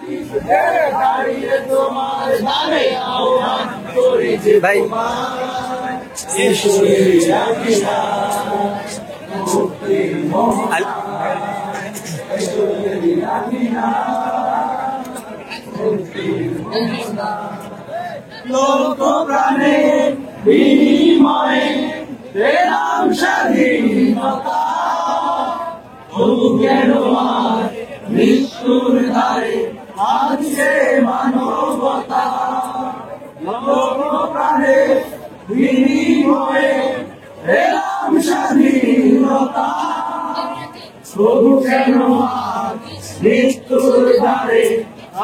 দাঁড়িয়ে তোমার দ্বারে আহ্বান করি যে ভাই লোক প্রাণের বিনিময়ে পেলাম স্বাধীনতা, তবু কেন আর মৃত্যুর ধারে আছে মানবতা। লোক প্রাণের বিনিময়ে পেলাম স্বাধীনতা, তবু কেন আর মৃত্যুর ধারে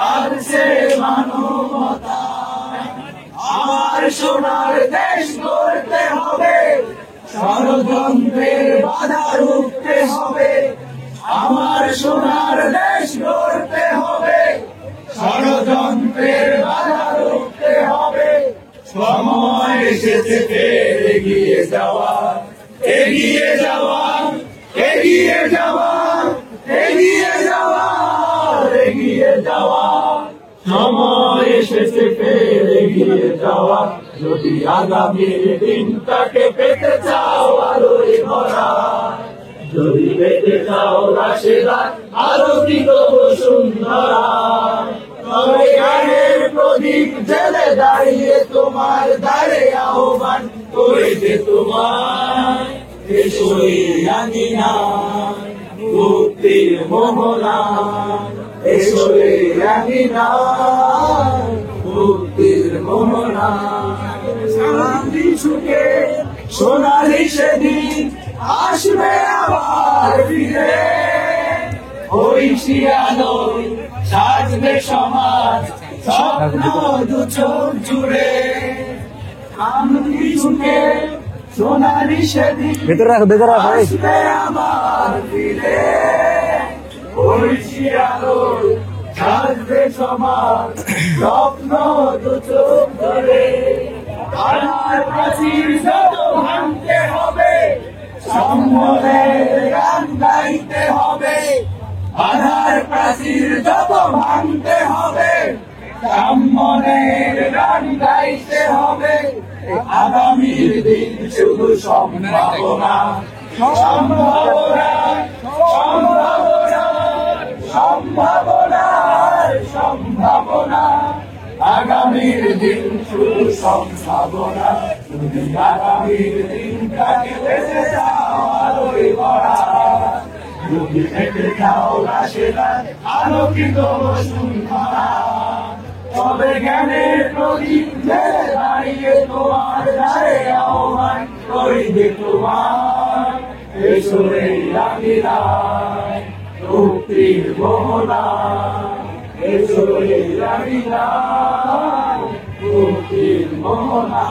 আছে মানবতা। আমার সোনার দেশ গড়তে হবে, ষড়যন্ত্রের বাধা রুখতে হবে। আমার সোনার দেশ গড়তে হবে, ষড়যন্ত্রের বাধা রুখতে হবে। সময় এসেছে ফের এগিয়ে যাওয়া, এগিয়ে যাওয়া, এগিয়ে যাওয়া, এগিয়ে যাওয়া, এগিয়ে যাওয়া। সময় এসেছে ফের এগিয়ে যাওয়া, যদি আগামীর দিনটাকে পেতে চাও আলোয় ভরা, যদি পেতে চাও রাশেদার আলোকিত বসুন্ধরা। তবে গানের প্রদীপ জেলে দাঁড়িয়ে তোমার দ্বারে আহ্বান করেছে তোমার, এসো এই আঙিনায় মুক্তির মোহনা, এসো এই আঙিনায় মুক্তির মোহনা। শান্তি সুখে সোনালি সেদিন আসবে আবার ফিরে, ওই শিয়ালোয় সাজবে সমাজ স্বপ্ন দু চোখ জুড়ে। শান্তি সুখে সোনালি সেদিন ভেতরে রাখো আসবে আবার ফিরে, ওই শিয়ালোয় সাজবে সমাজ স্বপ্ন দু চোখ ধরে। বাধার প্রাচীর যত ভাঙতে হবে, সম্মানের গান গাইতে হবে। বাধার প্রাচীর যত ভাঙতে হবে, সম্মানের গান গাইতে হবে। আগামীর দিন শুধু সম্ভাবনা, সম্ভাবনা, সম্ভাবনা, সম্ভাবনা, সম্ভাবনা। আগামীর দিন শুধু সম্ভাবনা, তুমি আগামীর দিনটাকে বেঁচে যাও আলোয় ভরা, যদি পেতে চাও রাশেদার আলোকিত বসুন্ধরা। তবে জ্ঞানের প্রদীপ জেলে দাঁড়িয়ে তোমার দ্বারে আহ্বান করিবে তোমার, এসো এই আঙিনায় মুক্তির মোহনা, এসো এই আঙিনায় মুক্তির মোহনা।